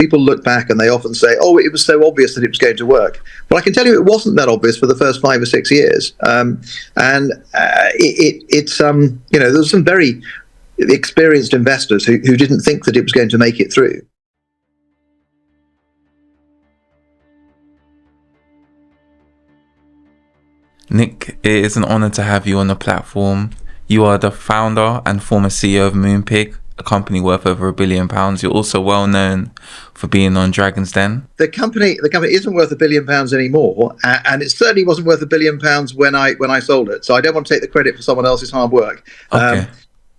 People look back and they often say, "Oh, it was so obvious that it was going to work." But I can tell you, it wasn't that obvious for the first 5 or 6 years. There were some very experienced investors who didn't think that it was going to make it through. Nick, it is an honor to have you on the platform. You are the founder and former CEO of Moonpig, a company worth over £1 billion. You're also well known for being on Dragon's Den. The company isn't worth £1 billion anymore, and it certainly wasn't worth £1 billion when I sold it. So I don't want to take the credit for someone else's hard work. Okay.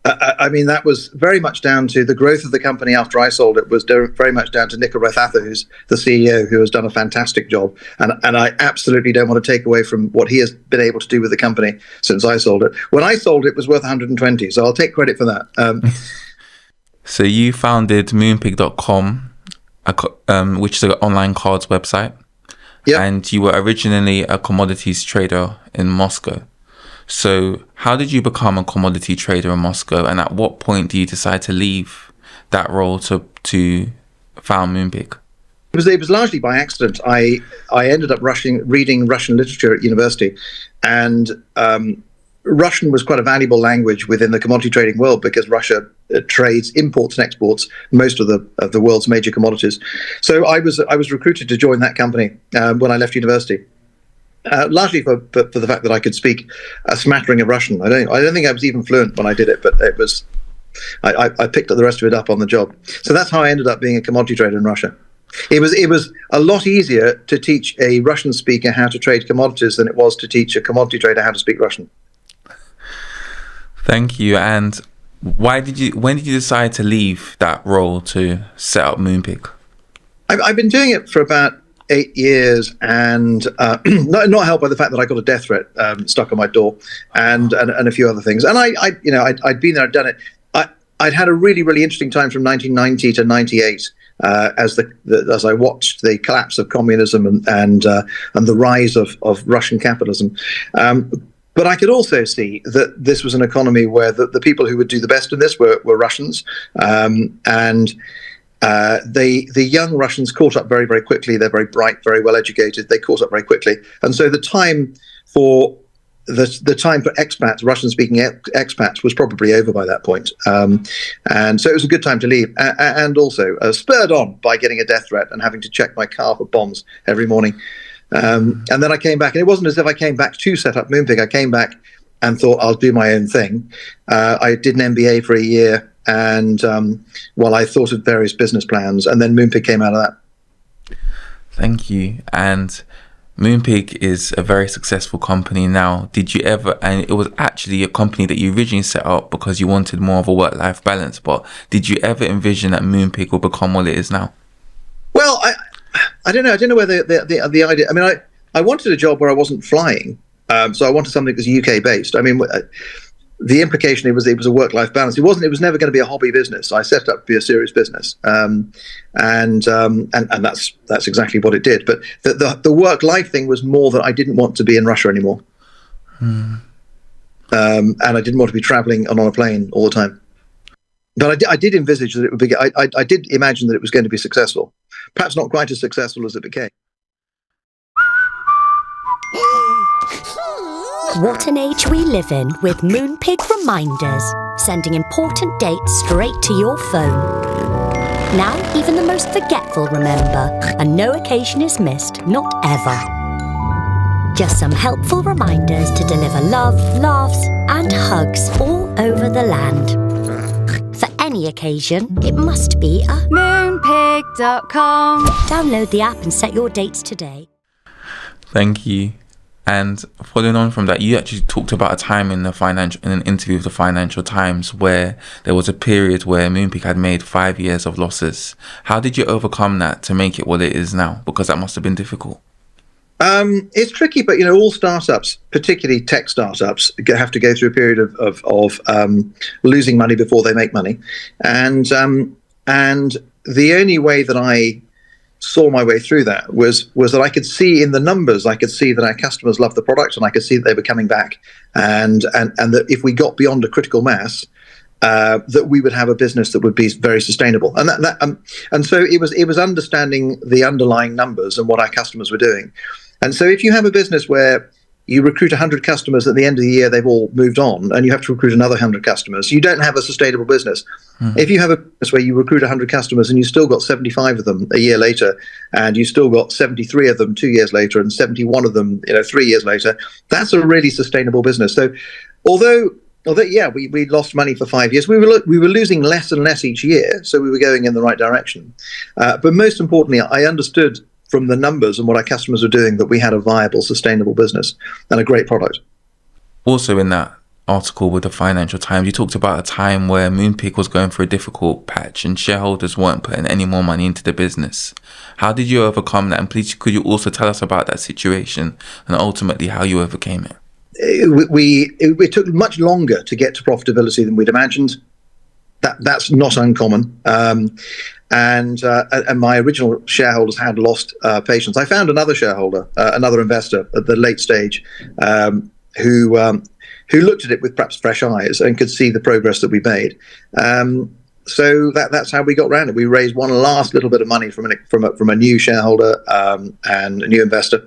That was very much down to the growth of the company after I sold it. Was very much down to Nick who's the CEO, who has done a fantastic job. And I absolutely don't want to take away from what he has been able to do with the company since I sold it. When I sold it, it was worth 120, so I'll take credit for that. So you founded Moonpig.com, which is an online cards website. Yep. And you were originally a commodities trader in Moscow. So how did you become a commodity trader in Moscow, and at what point do you decide to leave that role to found Moonpig? It was largely by accident. I ended up reading Russian literature at university, and Russian was quite a valuable language within the commodity trading world because Russia trades, imports and exports most of the world's major commodities. So I was recruited to join that company when I left university. Largely for the fact that I could speak a smattering of Russian. I don't think I was even fluent when I did it, but it was. I picked the rest of it up on the job. So that's how I ended up being a commodity trader in Russia. It was a lot easier to teach a Russian speaker how to trade commodities than it was to teach a commodity trader how to speak Russian. Thank you. And when did you decide to leave that role to set up Moonpig? I've been doing it for about 8 years, and not helped by the fact that I got a death threat stuck on my door, and a few other things. And I'd been there, I'd done it. I'd had a really, really interesting time from 1990 to 98 as I watched the collapse of communism and the rise of Russian capitalism. But I could also see that this was an economy where the people who would do the best in this were Russians, and the young Russians caught up very, very quickly. They're very bright, very well educated. They caught up very quickly, and so the time for expats, Russian-speaking expats, was probably over by that point. And so it was a good time to leave, and also spurred on by getting a death threat and having to check my car for bombs every morning. And then I came back, and it wasn't as if I came back to set up Moonpig. I came back and thought I'll do my own thing. I did an MBA for a year. And I thought of various business plans, and then Moonpig came out of that. Thank you. And Moonpig is a very successful company now. Did you ever, and it was actually a company that you originally set up because you wanted more of a work-life balance, but did you ever envision that Moonpig will become what it is now? Well, I don't know. I don't know whether the idea. I mean, I wanted a job where I wasn't flying, so I wanted something that was UK based. I mean. The implication it was a work-life balance. It wasn't. It was never going to be a hobby business. I set it up to be a serious business, and that's exactly what it did. But the work-life thing was more that I didn't want to be in Russia anymore, and I didn't want to be traveling on a plane all the time. But I did envisage that it would be. I did imagine that it was going to be successful. Perhaps not quite as successful as it became. What an age we live in with Moonpig reminders, sending important dates straight to your phone. Now even the most forgetful remember, and no occasion is missed, not ever. Just some helpful reminders to deliver love, laughs and hugs all over the land. For any occasion, it must be a Moonpig.com. Download the app and set your dates today. Thank you. And following on from that, you actually talked about a time in an interview with the Financial Times where there was a period where Moonpig had made 5 years of losses. How did you overcome that to make it what it is now? Because that must have been difficult. It's tricky, but all startups, particularly tech startups, have to go through a period of losing money before they make money, and the only way that I saw my way through that was that I could see in the numbers, I could see that our customers loved the product, and I could see that they were coming back, and that if we got beyond a critical mass, that we would have a business that would be very sustainable. And so it was understanding the underlying numbers and what our customers were doing. And so if you have a business where you recruit 100 customers, at the end of the year they've all moved on, and you have to recruit another 100 customers, you don't have a sustainable business. If you have a business where you recruit 100 customers and you still got 75 of them a year later, and you still got 73 of them 2 years later, and 71 of them 3 years later, that's a really sustainable business. So although yeah, we lost money for 5 years, we were losing less and less each year, so we were going in the right direction. But most importantly, I understood from the numbers and what our customers were doing that we had a viable, sustainable business and a great product. Also in that article with the Financial Times, you talked about a time where Moonpig was going through a difficult patch and shareholders weren't putting any more money into the business. How did you overcome that? And please, could you also tell us about that situation and ultimately how you overcame it? It took much longer to get to profitability than we'd imagined. That's not uncommon. And my original shareholders had lost patience. I found another shareholder, another investor at the late stage, who looked at it with perhaps fresh eyes and could see the progress that we made. So that's how we got around it. We raised one last little bit of money from a new shareholder and a new investor,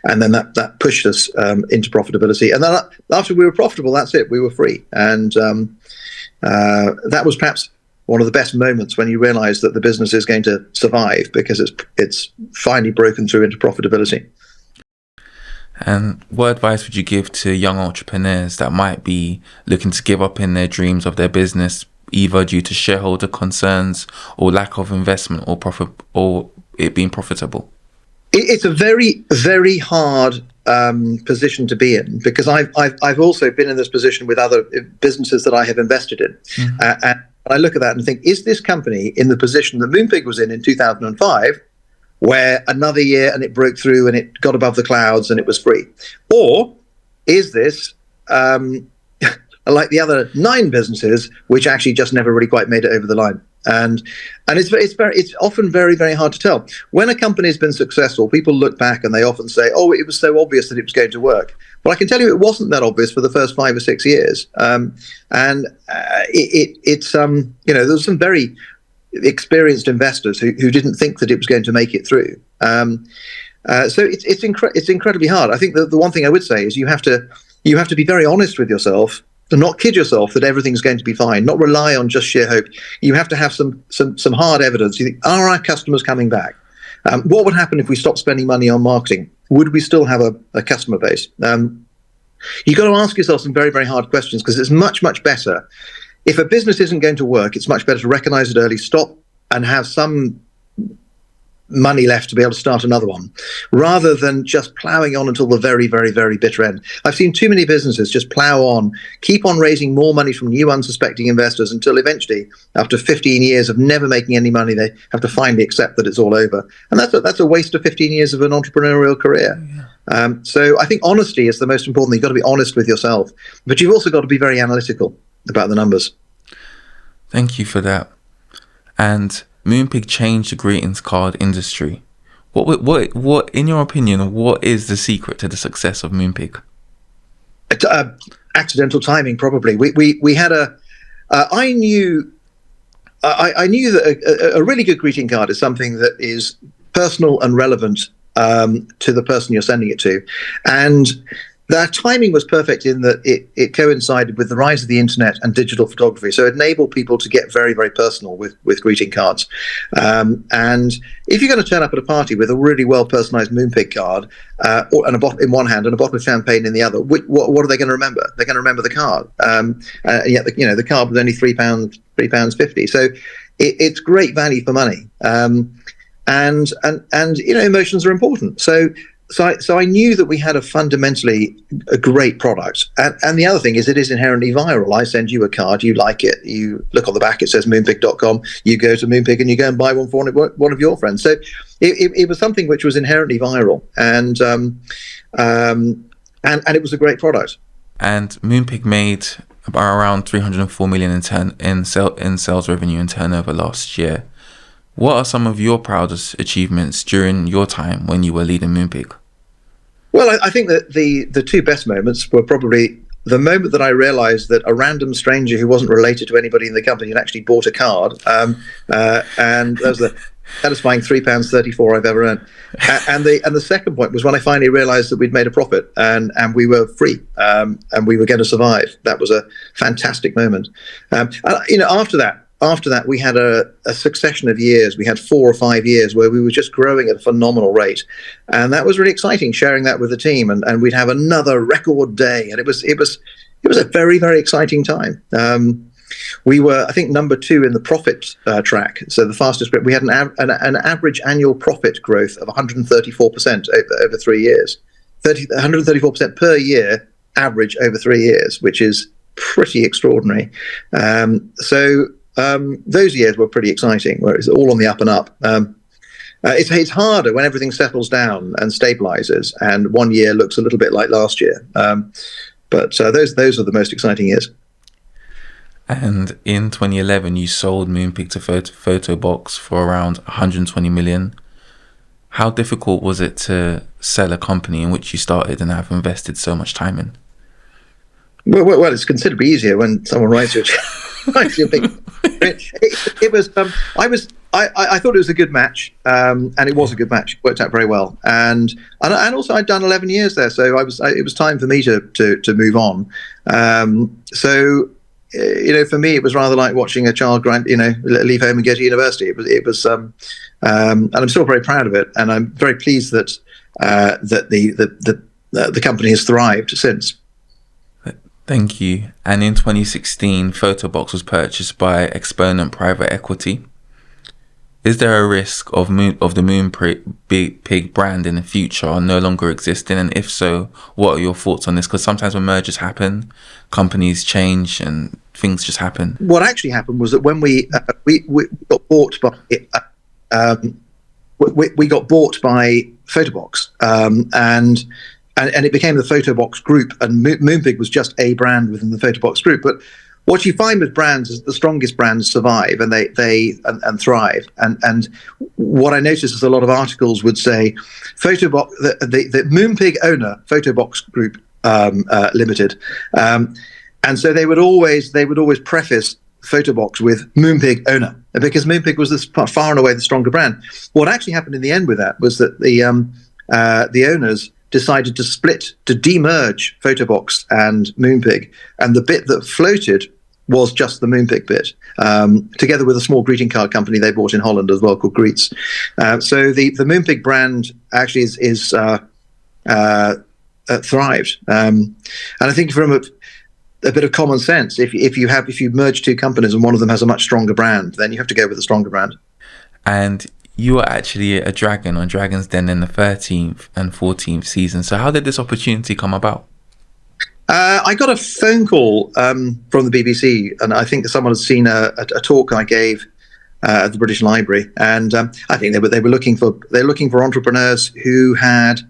and then that pushed us into profitability. And then after we were profitable, that's it. We were free, and that was perhaps one of the best moments when you realize that the business is going to survive because it's finally broken through into profitability. And what advice would you give to young entrepreneurs that might be looking to give up in their dreams of their business, either due to shareholder concerns or lack of investment or profit, or it being profitable? It's a very, very hard position to be in, because I've also been in this position with other businesses that I have invested in. And I look at that and think, is this company in the position that Moonpig was in 2005, where another year and it broke through and it got above the clouds and it was free? Or is this like the other 9 businesses, which actually just never really quite made it over the line? And it's often very, very hard to tell. When a company has been successful, people look back and they often say, "Oh, it was so obvious that it was going to work." Well, I can tell you, it wasn't that obvious for the first 5 or 6 years. There was some very experienced investors who didn't think that it was going to make it through. So it's incredibly hard. I think the one thing I would say is you have to be very honest with yourself, and not kid yourself that everything's going to be fine, not rely on just sheer hope. You have to have some hard evidence. You think, are our customers coming back? What would happen if we stopped spending money on marketing? Would we still have a customer base? You've got to ask yourself some very, very hard questions, because it's much, much better. If a business isn't going to work, it's much better to recognize it early, stop, and have some money left to be able to start another one, rather than just plowing on until the very, very, very bitter end. I've seen too many businesses just plow on, keep on raising more money from new unsuspecting investors, until eventually, after 15 years of never making any money, they have to finally accept that it's all over. And that's a waste of 15 years of an entrepreneurial career. So I think honesty is the most important thing. You've got to be honest with yourself, but you've also got to be very analytical about the numbers. Thank you for that. And Moonpig changed the greetings card industry. What, in your opinion, what is the secret to the success of Moonpig? Accidental timing, probably. We had I knew that a really good greeting card is something that is personal and relevant to the person you're sending it to, and that timing was perfect in that it coincided with the rise of the internet and digital photography. So it enabled people to get very, very personal with greeting cards. And if you're going to turn up at a party with a really well personalized Moonpig card and a bottle in one hand and a bottle of champagne in the other, what are they going to remember? They're going to remember the card. Yet the card was only £3.50. So it's great value for money. And emotions are important. So I knew that we had a great product. And the other thing is, it is inherently viral. I send you a card, you like it, you look on the back, it says moonpig.com, you go to Moonpig and you go and buy one for one of your friends. So it was something which was inherently viral, and it was a great product. And Moonpig made around 304 million in sales revenue and turnover last year. What are some of your proudest achievements during your time when you were leading Moonpig? Well, I think that the 2 best moments were probably the moment that I realized that a random stranger who wasn't related to anybody in the company had actually bought a card, and that was the satisfying £3.34 I've ever earned. And the second point was when I finally realized that we'd made a profit and we were free, and we were going to survive. That was a fantastic moment. After that, we had a succession of years. We had 4 or 5 years where we were just growing at a phenomenal rate, and that was really exciting. Sharing that with the team, and we'd have another record day, and it was a very, very exciting time. We were, I think, number 2 in the profit track, so the fastest growth. We had an average annual profit growth of 134% over 3 years, 134% per year average over 3 years, which is pretty extraordinary. Those years were pretty exciting, where it's all on the up and up. It's harder when everything settles down and stabilizes, and one year looks a little bit like last year. But those are the most exciting years. And in 2011, you sold Moonpig to Photobox for around 120 million. How difficult was it to sell a company in which you started and have invested so much time in? Well, it's considerably easier when someone writes you. It was. I thought it was a good match, and it was a good match. It worked out very well, and also I'd done 11 years there, so it was time for me to move on. For me, it was rather like watching a child leave home and go to university. It was, and I'm still very proud of it, and I'm very pleased that the company has thrived since. Thank you. And in 2016, Photobox was purchased by Exponent Private Equity. Is there a risk of the Moonpig brand in the future no longer existing? And if so, what are your thoughts on this? Because sometimes when mergers happen, companies change and things just happen. What actually happened was that when we got bought by we got bought by Photobox, and it became the Photobox Group, and Moonpig was just a brand within the Photobox Group. But what you find with brands is the strongest brands survive, and they thrive. And what I noticed is a lot of articles would say Photobox, the Moonpig owner, Photobox Group Limited, and so they would always preface Photobox with Moonpig owner, because Moonpig was far and away the stronger brand. What actually happened in the end with that was that the owners decided to demerge Photobox and Moonpig, and the bit that floated was just the Moonpig bit, together with a small greeting card company they bought in Holland as well called Greets. So the Moonpig brand actually is thrived, and I think from a bit of common sense, if you merge two companies and one of them has a much stronger brand, then you have to go with the stronger brand. And you were actually a dragon on Dragon's Den in the 13th and 14th season. So how did this opportunity come about? I got a phone call from the BBC, and I think that someone had seen a talk I gave at the British Library, and I think they were looking for entrepreneurs who had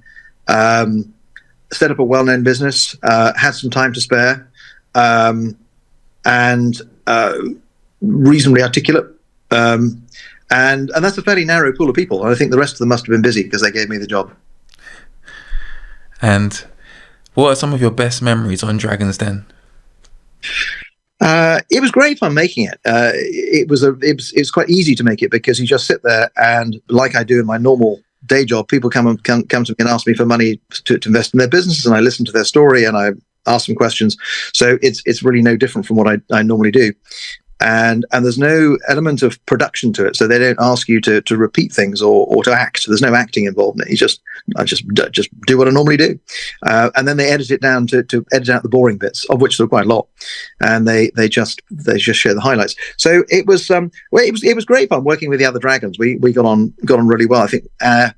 set up a well-known business, had some time to spare, and reasonably articulate. And that's a fairly narrow pool of people. And I think the rest of them must have been busy because they gave me the job. And what are some of your best memories on Dragon's Den? It was great fun making it. It was quite easy to make it because you just sit there and, like I do in my normal day job, people come to me and ask me for money to invest in their businesses, and I listen to their story and I ask them questions. So it's really no different from what I normally do. And there's no element of production to it, so they don't ask you to repeat things or to act. There's no acting involved in it. I just do what I normally do, and then they edit it down to edit out the boring bits, of which there are quite a lot, and they just share the highlights. So it was great fun working with the other dragons. We got on really well. I think that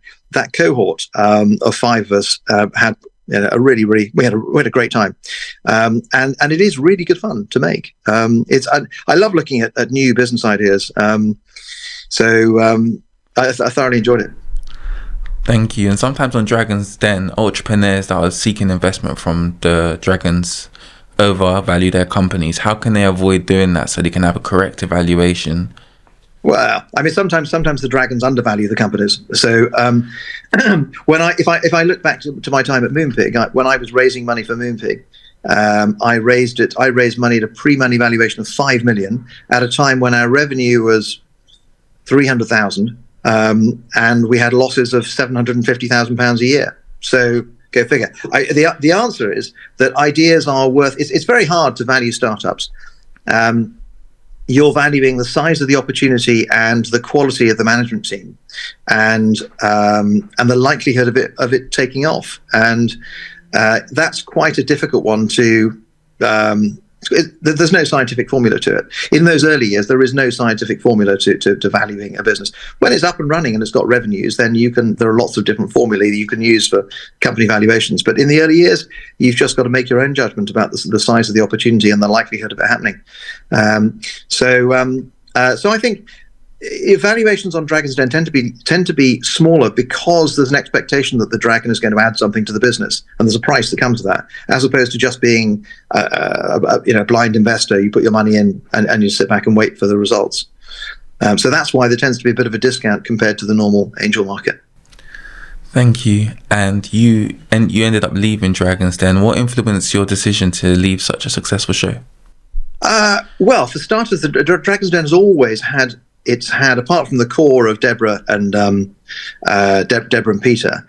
cohort of 5 of us had. We had a great time, and it is really good fun to make. I love looking at new business ideas, so I thoroughly enjoyed it. Thank you. And sometimes on Dragon's Den, entrepreneurs that are seeking investment from the dragons overvalue their companies. How can they avoid doing that so they can have a correct evaluation? Well, I mean, sometimes the dragons undervalue the companies. So if I look back to my time at Moonpig, when I was raising money for Moonpig, I raised money at a pre-money valuation of 5 million at a time when our revenue was 300,000, and we had losses of 750,000 pounds a year. So go figure. The answer is that ideas are worth. It's very hard to value startups. You're valuing the size of the opportunity and the quality of the management team, and the likelihood of it taking off. And that's quite a difficult one to. There's no scientific formula to it. In those early years, there is no scientific formula to valuing a business. When it's up and running and it's got revenues, then there are lots of different formulae that you can use for company valuations. But in the early years, you've just got to make your own judgment about the size of the opportunity and the likelihood of it happening. So I think evaluations on Dragon's Den tend to be smaller because there's an expectation that the dragon is going to add something to the business, and there's a price that comes with that, as opposed to just being a blind investor. You put your money in and you sit back and wait for the results. So that's why there tends to be a bit of a discount compared to the normal angel market. Thank you. And you ended up leaving Dragon's Den. What influenced your decision to leave such a successful show? Well, for starters, the Dragon's Den has always had. It's had, apart from the core of Deborah and Deborah and Peter,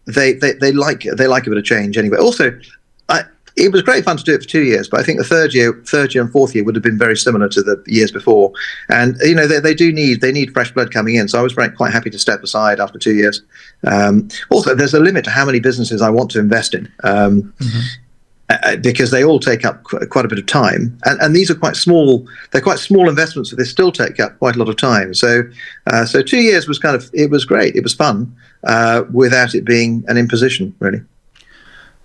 they like a bit of change anyway. Also, it was great fun to do it for 2 years, but I think the third year and fourth year would have been very similar to the years before. And they need fresh blood coming in. So I was quite happy to step aside after 2 years. Also, there's a limit to how many businesses I want to invest in. Because they all take up quite a bit of time, and these are quite small. They're quite small investments, but they still take up quite a lot of time. So 2 years was it was great. It was fun without it being an imposition, really.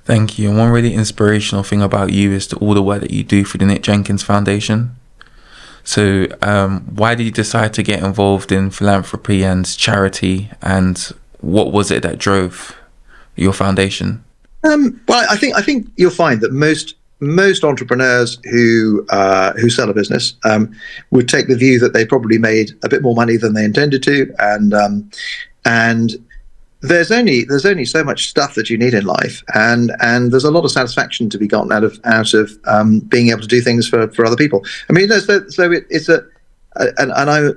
Thank you. And one really inspirational thing about you is all the work that you do for the Nick Jenkins Foundation. So why did you decide to get involved in philanthropy and charity, and what was it that drove your foundation? Well, I think you'll find that most entrepreneurs who sell a business would take the view that they probably made a bit more money than they intended to, and there's only so much stuff that you need in life, and there's a lot of satisfaction to be gotten out of being able to do things for other people. I mean,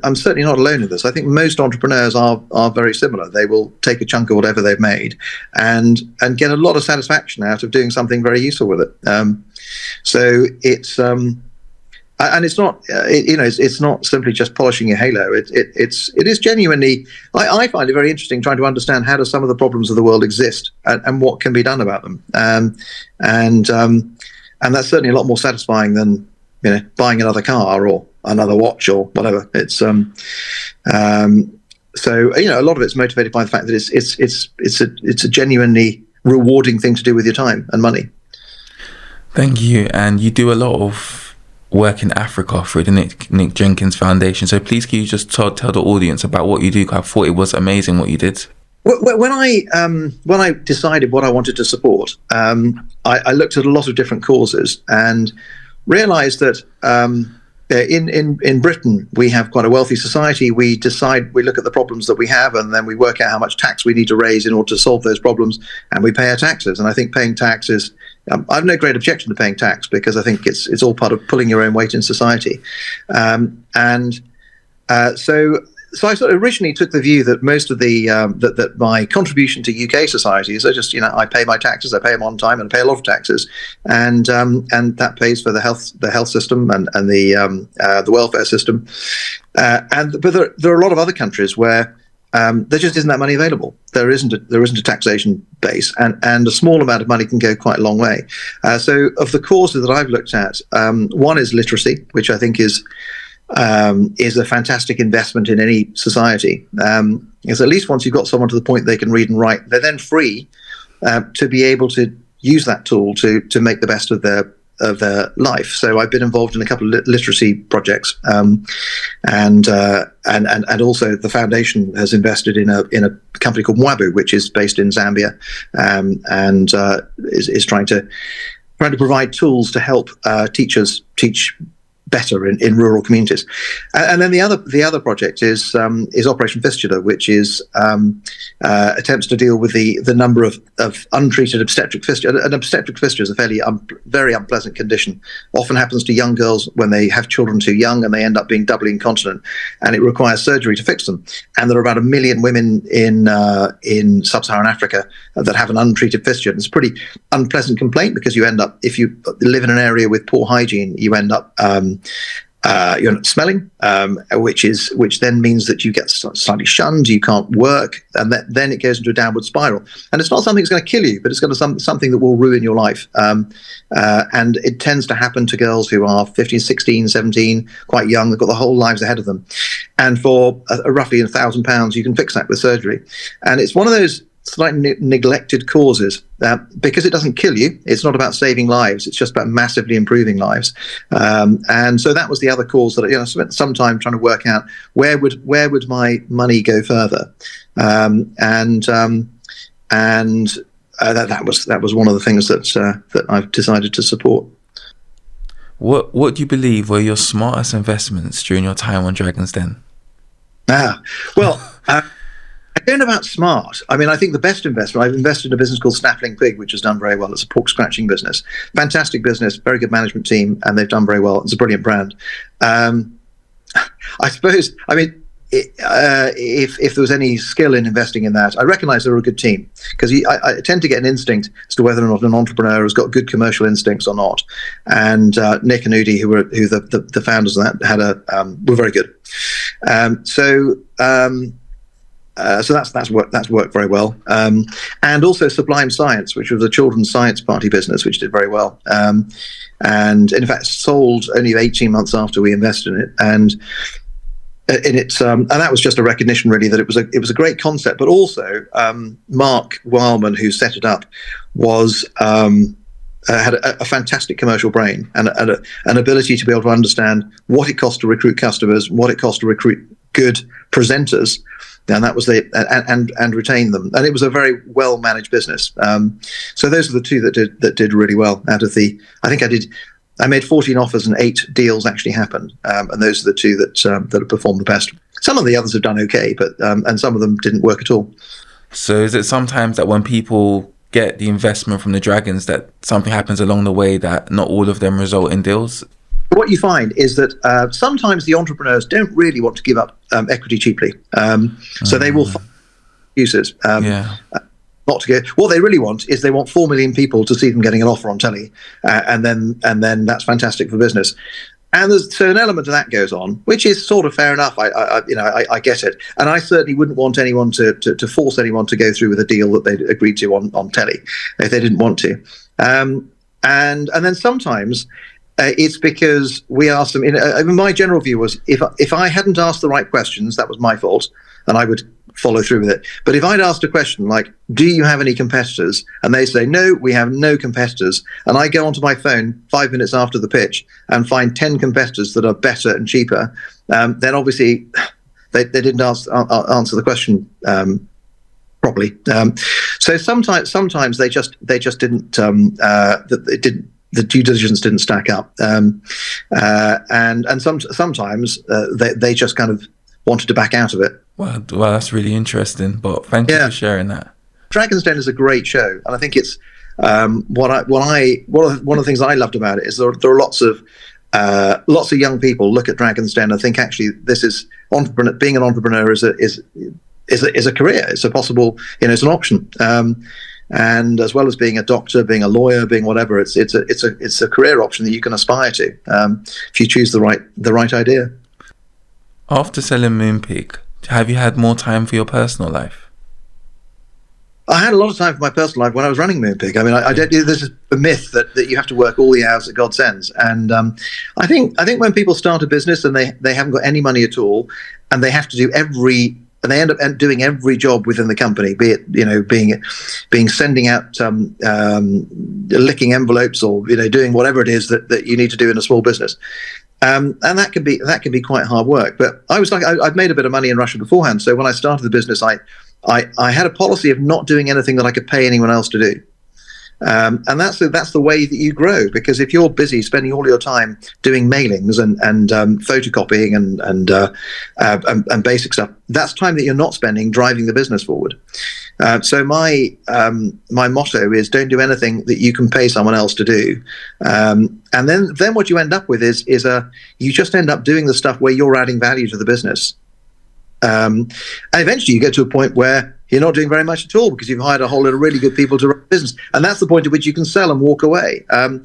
I'm certainly not alone in this. I think most entrepreneurs are very similar. They will take a chunk of whatever they've made and get a lot of satisfaction out of doing something very useful with it. So it's and it's not it's not simply just polishing your halo. It is genuinely. I find it very interesting trying to understand how do some of the problems of the world exist and what can be done about them. And that's certainly a lot more satisfying than buying another car or another watch or whatever. It's so a lot of it's motivated by the fact that it's a genuinely rewarding thing to do with your time and money. Thank you. And you do a lot of work in Africa through the Nick Jenkins Foundation. So please, can you just tell the audience about what you do? I thought it was amazing what you did. When I decided what I wanted to support, I looked at a lot of different causes and realized that in Britain we have quite a wealthy society. We look at the problems that we have, and then we work out how much tax we need to raise in order to solve those problems, and we pay our taxes. And I think paying tax is I have no great objection to paying tax, because I think it's all part of pulling your own weight in society. So I sort of originally took the view that most of that my contribution to UK societies are just I pay my taxes, I pay them on time, and I pay a lot of taxes, and that pays for the health system and the welfare system, but there are a lot of other countries where there just isn't that money available. There isn't a taxation base, and a small amount of money can go quite a long way. So of the causes that I've looked at, one is literacy, which I think is a fantastic investment in any society. Because at least once you've got someone to the point they can read and write, they're then free to be able to use that tool to make the best of their life. So I've been involved in a couple of literacy projects, and also the foundation has invested in a company called Mwabu, which is based in Zambia, and is trying to provide tools to help teachers teach better in rural communities. And then the other project is Operation Fistula, which is attempts to deal with the number of untreated obstetric fistula. An obstetric fistula is a very unpleasant condition. Often happens to young girls when they have children too young, and they end up being doubly incontinent, and it requires surgery to fix them. And there are about 1 million women in sub-Saharan Africa that have an untreated fistula. It's a pretty unpleasant complaint, because you end up, if you live in an area with poor hygiene, you end up you're not smelling, which then means that you get slightly shunned, you can't work, and then it goes into a downward spiral. And it's not something that's going to kill you, but it's going to something that will ruin your life. And it tends to happen to girls who are 15, 16, 17, quite young. They've got the whole lives ahead of them. And for roughly £1,000, you can fix that with surgery. And it's one of those slightly neglected causes, because it doesn't kill you. It's not about saving lives. It's just about massively improving lives. And so that was the other cause that I spent some time trying to work out where would my money go further. That was one of the things that I've decided to support. What do you believe were your smartest investments during your time on Dragon's Den? I don't know about smart. I mean, I think the best investment, I've invested in a business called Snaffling Pig, which has done very well. It's a pork scratching business. Fantastic business, very good management team, and they've done very well. It's a brilliant brand. I suppose, I mean, if there was any skill in investing in that, I recognize they're a good team, because I tend to get an instinct as to whether or not an entrepreneur has got good commercial instincts or not. And Nick and Udi, who the founders of that, were very good. So that's worked very well, and also Sublime Science, which was a children's science party business, which did very well, and in fact sold only 18 months after we invested in it, and that was just a recognition, really, that it was a great concept, but also Mark Wildman, who set it up, had a fantastic commercial brain and an ability to be able to understand what it costs to recruit customers, what it costs to recruit good presenters. And that was and retain them, and it was a very well managed business. So those are the two that did really well. Out of I made 14 offers and 8 deals actually happened, and those are the two that have performed the best. Some of the others have done okay, but and some of them didn't work at all. So is it sometimes that when people get the investment from the Dragons, that something happens along the way that not all of them result in deals? What you find is that sometimes the entrepreneurs don't really want to give up equity cheaply, so they will find excuses not to get. What they really want is they want 4 million people to see them getting an offer on telly, and then that's fantastic for business. And so an element of that goes on, which is sort of fair enough. I get it, and I certainly wouldn't want anyone to force anyone to go through with a deal that they'd agreed to on telly if they didn't want to. And then sometimes. It's because we asked them. My general view was, if I hadn't asked the right questions, that was my fault, and I would follow through with it. But if I'd asked a question like, "Do you have any competitors?" and they say, "No, we have no competitors," and I go onto my phone 5 minutes after the pitch and find 10 competitors that are better and cheaper, then obviously they didn't answer the question properly. So sometimes they just didn't. It didn't. The due diligence didn't stack up, and sometimes they just kind of wanted to back out of it. Well, that's really interesting. But thank you for sharing that. Dragon's Den is a great show, and I think it's one of the things I loved about it is there are lots of young people look at Dragon's Den and think, actually, this is being an entrepreneur is a career. It's a possible, it's an option. And as well as being a doctor, being a lawyer, being whatever, it's a career option that you can aspire to if you choose the right idea. After selling Moonpig, have you had more time for your personal life? I had a lot of time for my personal life when I was running Moonpig. I mean, this is a myth that you have to work all the hours that God sends. And I think when people start a business and they haven't got any money at all, and they have to do and they end up doing every job within the company, be it being sending out licking envelopes, or doing whatever it is that you need to do in a small business, and that can be quite hard work. But I was like, I'd made a bit of money in Russia beforehand, so when I started the business, I had a policy of not doing anything that I could pay anyone else to do. And that's the way that you grow. Because if you're busy spending all your time doing mailings and photocopying and basic stuff, that's time that you're not spending driving the business forward. So my motto is, don't do anything that you can pay someone else to do. And then what you end up with is you just end up doing the stuff where you're adding value to the business. And eventually you get to a point where you're not doing very much at all because you've hired a whole lot of really good people to run a business. And that's the point at which you can sell and walk away. And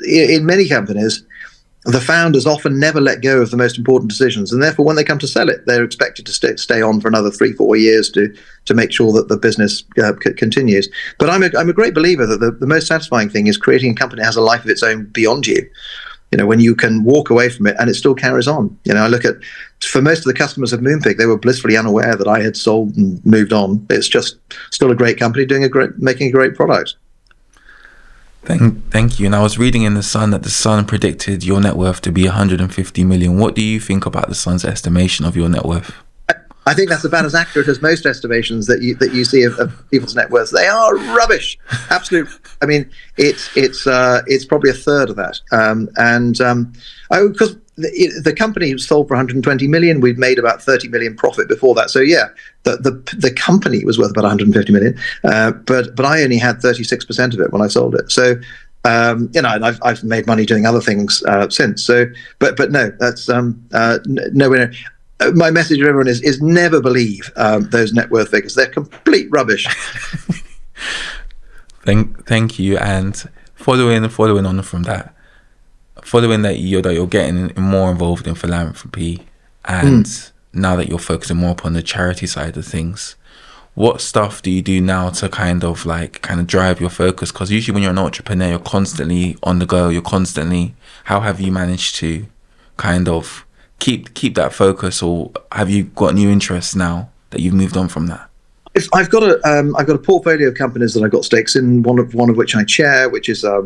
in many companies, the founders often never let go of the most important decisions. And therefore, when they come to sell it, they're expected to stay on for another 3-4 years to make sure that the business continues. But I'm a great believer that the most satisfying thing is creating a company that has a life of its own beyond you. When you can walk away from it and it still carries on. I look at, for most of the customers of Moonpig, they were blissfully unaware that I had sold and moved on. It's just still a great company making a great product. Thank you. And I was reading in The Sun that The Sun predicted your net worth to be 150 million. What do you think about The Sun's estimation of your net worth? I think that's about as accurate as most estimations that you see of people's net worths. They are rubbish. Absolute. I mean, it's probably a third of that. Because the company sold for 120 million. We'd made about 30 million profit before that. So yeah, the company was worth about 150 million. But I only had 36% of it when I sold it. So and I've made money doing other things since. So but no, that's nowhere. My message to everyone is never believe those net worth figures. They're complete rubbish. Thank you. And following on from that, following that you're getting more involved in philanthropy, and now that you're focusing more upon the charity side of things, what stuff do you do now to kind of drive your focus? Because usually when you're an entrepreneur, you're constantly on the go. How have you managed to kind of keep that focus, or have you got new interests now that you've moved on from that? I've got a portfolio of companies that I've got stakes in. One of which I chair, which is a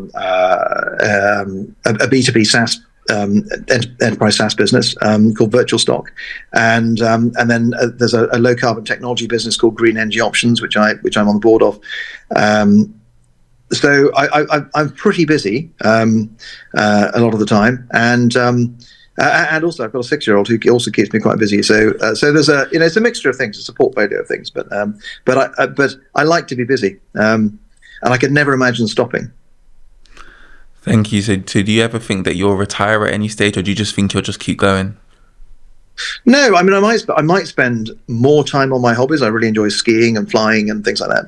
B2B SaaS enterprise SaaS business called Virtual Stock, and then there's a low carbon technology business called Green Energy Options, which I'm on the board of. So I'm pretty busy a lot of the time, and also I've got a 6-year-old who also keeps me quite busy. So there's it's a mixture of things. It's a portfolio of things, but I like to be busy, and I could never imagine stopping. Thank you. So do you ever think that you'll retire at any stage, or do you just think you'll just keep going? No, I mean I might spend more time on my hobbies. I really enjoy skiing and flying and things like that.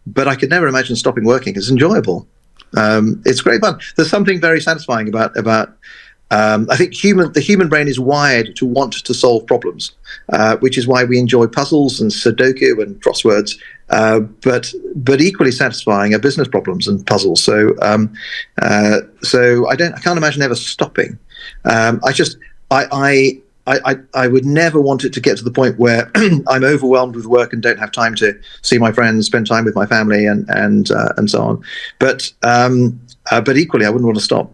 But I could never imagine stopping working. It's enjoyable. It's great fun. There's something very satisfying about. I think the human brain is wired to want to solve problems, which is why we enjoy puzzles and Sudoku and crosswords. But equally satisfying are business problems and puzzles. So I can't imagine ever stopping. I would never want it to get to the point where I'm overwhelmed with work and don't have time to see my friends, spend time with my family, and so on. But equally, I wouldn't want to stop.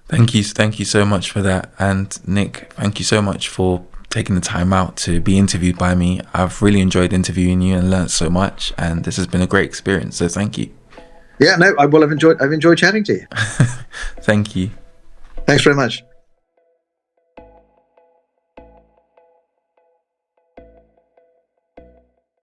Thank you so much for that. And Nick, thank you so much for taking the time out to be interviewed by me. I've really enjoyed interviewing you and learned so much, and this has been a great experience. So thank you. Yeah, no, I've enjoyed chatting to you. Thank you. Thanks very much.